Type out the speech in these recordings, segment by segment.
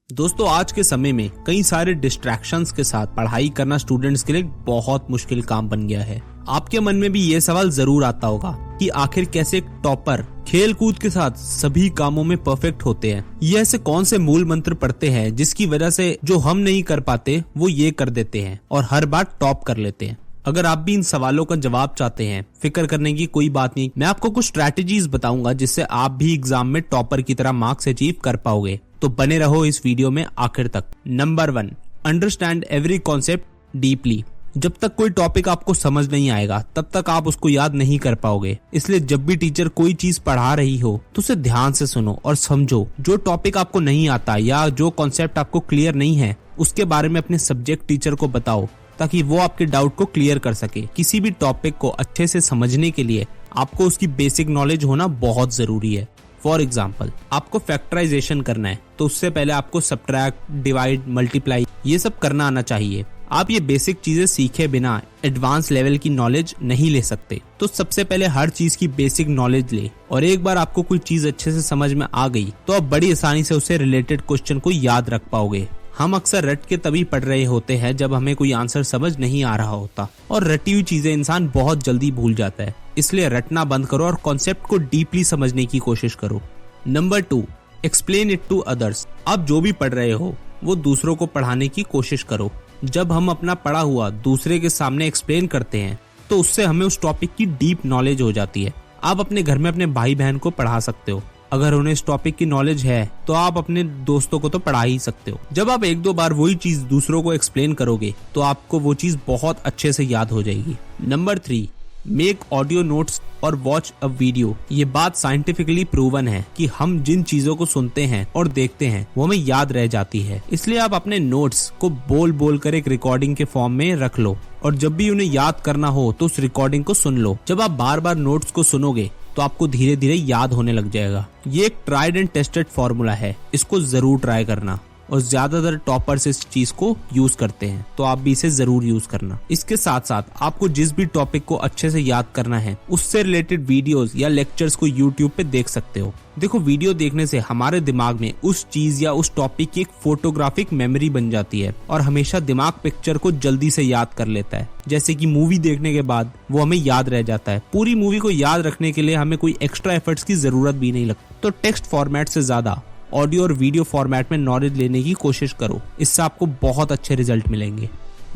दोस्तों आज के समय में कई सारे डिस्ट्रैक्शंस के साथ पढ़ाई करना स्टूडेंट्स के लिए बहुत मुश्किल काम बन गया है। आपके मन में भी ये सवाल जरूर आता होगा कि आखिर कैसे एक टॉपर खेल कूद के साथ सभी कामों में परफेक्ट होते हैं। ये ऐसे कौन से मूल मंत्र पढ़ते हैं जिसकी वजह से जो हम नहीं कर पाते वो ये कर देते हैं और हर बार टॉप कर लेते हैं। अगर आप भी इन सवालों का जवाब चाहते हैं, फिक्र करने की कोई बात नहीं। मैं आपको कुछ स्ट्रैटेजीज बताऊंगा जिससे आप भी एग्जाम में टॉपर की तरह मार्क्स अचीव कर पाओगे। तो बने रहो इस वीडियो में आखिर तक। Number 1, understand every concept deeply. जब तक कोई टॉपिक आपको समझ नहीं आएगा तब तक आप उसको याद नहीं कर पाओगे। इसलिए जब भी टीचर कोई चीज पढ़ा रही हो तो उसे ध्यान से सुनो और समझो। जो टॉपिक आपको नहीं आता या जो कॉन्सेप्ट आपको क्लियर नहीं है उसके बारे में अपने सब्जेक्ट टीचर को बताओ ताकि वो आपके डाउट को क्लियर कर सके। किसी भी टॉपिक को अच्छे से समझने के लिए आपको उसकी बेसिक नॉलेज होना बहुत जरूरी है। फॉर एग्जाम्पल, आपको फैक्टराइजेशन करना है तो उससे पहले आपको सब्ट्रैक्ट, डिवाइड, मल्टीप्लाई ये सब करना आना चाहिए। आप ये बेसिक चीजें सीखे बिना एडवांस लेवल की नॉलेज नहीं ले सकते। तो सबसे पहले हर चीज की बेसिक नॉलेज ले और एक बार आपको कोई चीज अच्छे से समझ में आ गई तो आप बड़ी आसानी से उससे रिलेटेड क्वेश्चन को याद रख पाओगे। हम अक्सर रट के तभी पढ़ रहे होते हैं जब हमें कोई आंसर समझ नहीं आ रहा होता और रटी हुई चीजें इंसान बहुत जल्दी भूल जाता है। इसलिए रटना बंद करो और कॉन्सेप्ट को डीपली समझने की कोशिश करो। Number 2, explain it to others. आप जो भी पढ़ रहे हो वो दूसरों को पढ़ाने की कोशिश करो। जब हम अपना पढ़ा हुआ दूसरे के सामने एक्सप्लेन करते हैं तो उससे हमें उस टॉपिक की डीप नॉलेज हो जाती है। आप अपने घर में अपने भाई बहन को पढ़ा सकते हो। अगर उन्हें इस टॉपिक की नॉलेज है तो आप अपने दोस्तों को तो पढ़ा ही सकते हो। जब आप 1-2 बार वही चीज दूसरों को एक्सप्लेन करोगे तो आपको वो चीज बहुत अच्छे से याद हो जाएगी। नंबर 3, मेक ऑडियो नोट्स और वॉच अ वीडियो। ये बात साइंटिफिकली प्रूवन है कि हम जिन चीजों को सुनते हैं और देखते हैं वो हमें याद रह जाती है। इसलिए आप अपने नोट्स को बोल बोल कर एक रिकॉर्डिंग के फॉर्म में रख लो और जब भी उन्हें याद करना हो तो उस रिकॉर्डिंग को सुन लो। जब आप बार बार नोट्स को सुनोगे तो आपको धीरे धीरे याद होने लग जाएगा। ये एक ट्राइड एंड टेस्टेड फॉर्मूला है, इसको जरूर ट्राई करना और ज्यादातर टॉपर्स इस चीज को यूज करते हैं तो आप भी इसे जरूर यूज करना। इसके साथ साथ आपको जिस भी टॉपिक को अच्छे से याद करना है उससे रिलेटेड वीडियोस या लेक्चर्स को यूट्यूब पे देख सकते हो। देखो, वीडियो देखने से हमारे दिमाग में उस चीज या उस टॉपिक की एक फोटोग्राफिक मेमोरी बन जाती है और हमेशा दिमाग पिक्चर को जल्दी से याद कर लेता है। जैसे कि मूवी देखने के बाद वो हमें याद रह जाता है। पूरी मूवी को याद रखने के लिए हमें कोई एक्स्ट्रा एफर्ट्स की जरूरत भी नहीं लगती। तो टेक्स्ट फॉर्मेट से ज्यादा ऑडियो और वीडियो फॉर्मेट में नॉलेज लेने की कोशिश करो, इससे आपको बहुत अच्छे रिजल्ट मिलेंगे।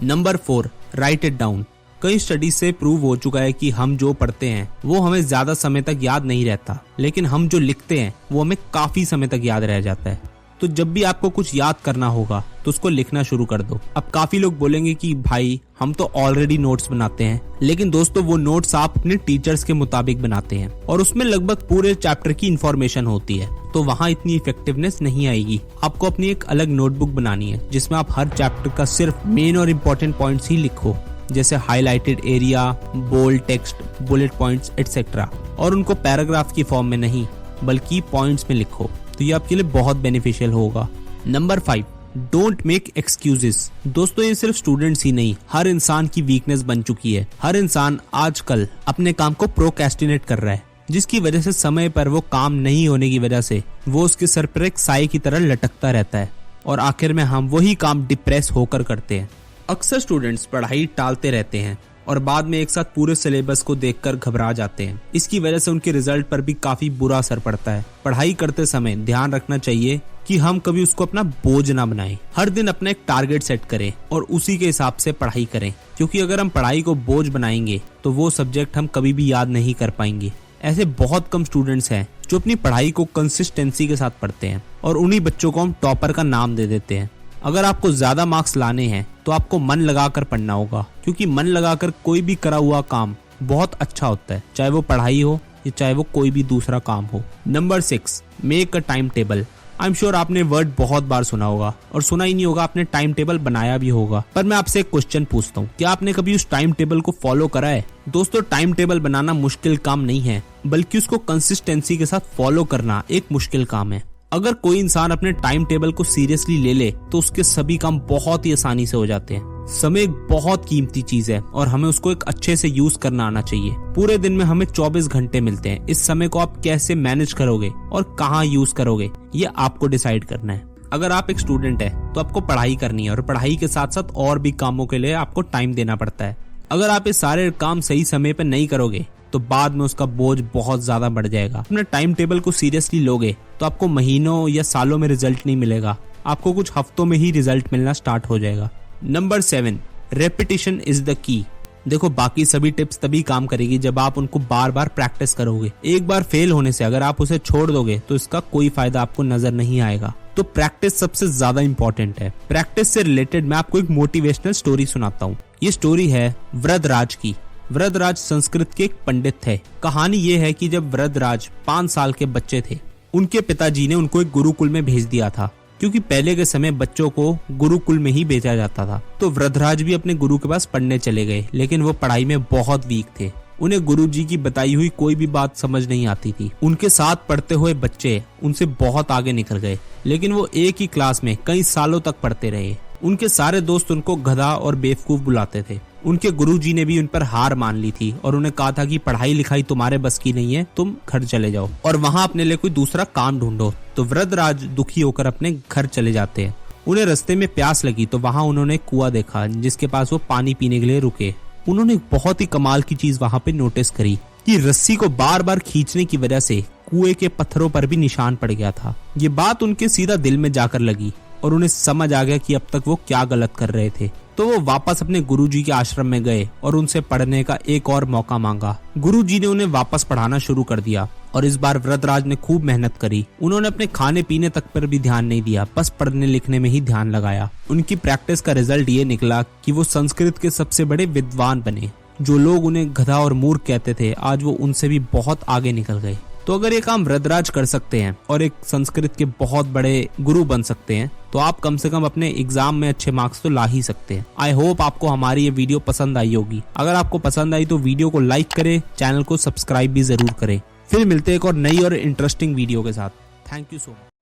Number 4, right it down. कई स्टडीज से प्रूव हो चुका है कि हम जो पढ़ते हैं वो हमें ज्यादा समय तक याद नहीं रहता, लेकिन हम जो लिखते हैं वो हमें काफी समय तक याद रह जाता है। तो जब भी आपको कुछ याद करना होगा तो उसको लिखना शुरू कर दो। अब काफी लोग बोलेंगे कि भाई हम तो ऑलरेडी नोट्स बनाते हैं, लेकिन दोस्तों वो नोट्स आप अपने टीचर्स के मुताबिक बनाते हैं और उसमें लगभग पूरे चैप्टर की इंफॉर्मेशन होती है तो वहाँ इतनी इफेक्टिवनेस नहीं आएगी। आपको अपनी एक अलग नोटबुक बनानी है जिसमें आप हर चैप्टर का सिर्फ मेन और इम्पोर्टेंट पॉइंट्स ही लिखो, जैसे highlighted area, bold text, bullet points etcetera, और उनको पैराग्राफ की फॉर्म में नहीं बल्कि पॉइंट्स में लिखो। तो ये आपके लिए बहुत बेनिफिशियल होगा। Number 5, don't make excuses. दोस्तों ये सिर्फ स्टूडेंट्स ही नहीं, हर इंसान की वीकनेस बन चुकी है। हर इंसान आजकल अपने काम को प्रोक्रेस्टिनेट कर रहा है, जिसकी वजह से समय पर वो काम नहीं होने की वजह से वो उसके सर पर एक साए की तरह लटकता रहता है और आखिर में हम वही काम डिप्रेस होकर करते हैं। अक्सर स्टूडेंट्स पढ़ाई टालते रहते हैं और बाद में एक साथ पूरे सिलेबस को देखकर घबरा जाते हैं। इसकी वजह से उनके रिजल्ट पर भी काफी बुरा असर पड़ता है। पढ़ाई करते समय ध्यान रखना चाहिए कि हम कभी उसको अपना बोझ ना बनाएं। हर दिन अपना एक टारगेट सेट करें और उसी के हिसाब से पढ़ाई करें, क्योंकि अगर हम पढ़ाई को बोझ बनाएंगे तो वो सब्जेक्ट हम कभी भी याद नहीं कर पाएंगे। ऐसे बहुत कम स्टूडेंट्स हैं जो अपनी पढ़ाई को कंसिस्टेंसी के साथ पढ़ते हैं और उन्हीं बच्चों को हम टॉपर का नाम दे देते हैं। अगर आपको ज्यादा मार्क्स लाने हैं तो आपको मन लगाकर पढ़ना होगा, क्योंकि मन लगाकर कोई भी करा हुआ काम बहुत अच्छा होता है, चाहे वो पढ़ाई हो या चाहे वो कोई भी दूसरा काम हो। Number 6, make a time table. I am sure आपने वर्ड बहुत बार सुना होगा और सुना ही नहीं होगा, आपने टाइम टेबल बनाया भी होगा। पर मैं आपसे एक क्वेश्चन पूछता हूँ, क्या आपने कभी उस टाइम टेबल को फॉलो करा है? दोस्तों टाइम टेबल बनाना मुश्किल काम नहीं है, बल्कि उसको कंसिस्टेंसी के साथ फॉलो करना एक मुश्किल काम है। अगर कोई इंसान अपने टाइम टेबल को सीरियसली ले ले तो उसके सभी काम बहुत ही आसानी से हो जाते हैं। समय एक बहुत कीमती चीज है और हमें उसको एक अच्छे से यूज करना आना चाहिए। पूरे दिन में हमें 24 घंटे मिलते हैं। इस समय को आप कैसे मैनेज करोगे और कहाँ यूज करोगे ये आपको डिसाइड करना है। अगर आप एक स्टूडेंट है तो आपको पढ़ाई करनी है और पढ़ाई के साथ साथ और भी कामों के लिए आपको टाइम देना पड़ता है। अगर आप ये सारे काम सही समय पर नहीं करोगे तो बाद में उसका बोझ बहुत ज्यादा बढ़ जाएगा। अपने टाइम टेबल को सीरियसली लोगे तो आपको महीनों या सालों में रिजल्ट नहीं मिलेगा, आपको कुछ हफ्तों में ही रिजल्ट मिलना स्टार्ट हो जाएगा। Number 7, repetition is the key. देखो, बाकी सभी टिप्स तभी काम करेगी जब आप उनको बार बार प्रैक्टिस करोगे। एक बार फेल होने से अगर आप उसे छोड़ दोगे तो इसका कोई फायदा आपको नजर नहीं आएगा। तो प्रैक्टिस सबसे ज्यादा इंपॉर्टेंट है। प्रैक्टिस से रिलेटेड मैं आपको एक मोटिवेशनल स्टोरी सुनाता हूँ। ये स्टोरी है वृद्धराज की। वृद्धराज संस्कृत के एक पंडित थे। कहानी ये है कि जब वृद्धराज 5 साल के बच्चे थे, उनके पिताजी ने उनको एक गुरुकुल में भेज दिया था, क्योंकि पहले के समय बच्चों को गुरुकुल में ही भेजा जाता था। तो वृद्धराज भी अपने गुरु के पास पढ़ने चले गए, लेकिन वो पढ़ाई में बहुत वीक थे। उन्हें गुरुजी की बताई हुई कोई भी बात समझ नहीं आती थी। उनके साथ पढ़ते हुए बच्चे उनसे बहुत आगे निकल गए, लेकिन वो एक ही क्लास में कई सालों तक पढ़ते रहे। उनके सारे दोस्त उनको गधा और बेवकूफ बुलाते थे। उनके गुरुजी ने भी उन पर हार मान ली थी और उन्हें कहा था कि पढ़ाई लिखाई तुम्हारे बस की नहीं है, तुम घर चले जाओ और वहाँ अपने लिए कोई दूसरा काम ढूंढो। तो वृद्धराज दुखी होकर अपने घर चले जाते हैं। उन्हें रास्ते में प्यास लगी तो वहाँ उन्होंने एक कुआं देखा जिसके पास वो पानी पीने के लिए रुके। उन्होंने बहुत ही कमाल की चीज वहाँ पे नोटिस करी कि रस्सी को बार बार खींचने की वजह से कुएं के पत्थरों पर भी निशान पड़ गया था। ये बात उनके सीधा दिल में जाकर लगी और उन्हें समझ आ गया कि अब तक वो क्या गलत कर रहे थे। तो वो वापस अपने गुरुजी के आश्रम में गए और उनसे पढ़ने का एक और मौका मांगा। गुरुजी ने उन्हें वापस पढ़ाना शुरू कर दिया और इस बार वृद्धराज ने खूब मेहनत करी। उन्होंने अपने खाने पीने तक पर भी ध्यान नहीं दिया, बस पढ़ने लिखने में ही ध्यान लगाया। उनकी प्रैक्टिस का रिजल्ट ये निकला कि वो संस्कृत के सबसे बड़े विद्वान बने। जो लोग उन्हें गधा और मूर्ख कहते थे, आज वो उनसे भी बहुत आगे निकल गए। तो अगर ये काम वृद्धराज कर सकते हैं और एक संस्कृत के बहुत बड़े गुरु बन सकते हैं, तो आप कम से कम अपने एग्जाम में अच्छे मार्क्स तो ला ही सकते हैं। आई होप आपको हमारी ये वीडियो पसंद आई होगी। अगर आपको पसंद आई तो वीडियो को लाइक करें, चैनल को सब्सक्राइब भी जरूर करें। फिर मिलते हैं एक और नई और इंटरेस्टिंग वीडियो के साथ। Thank you so much.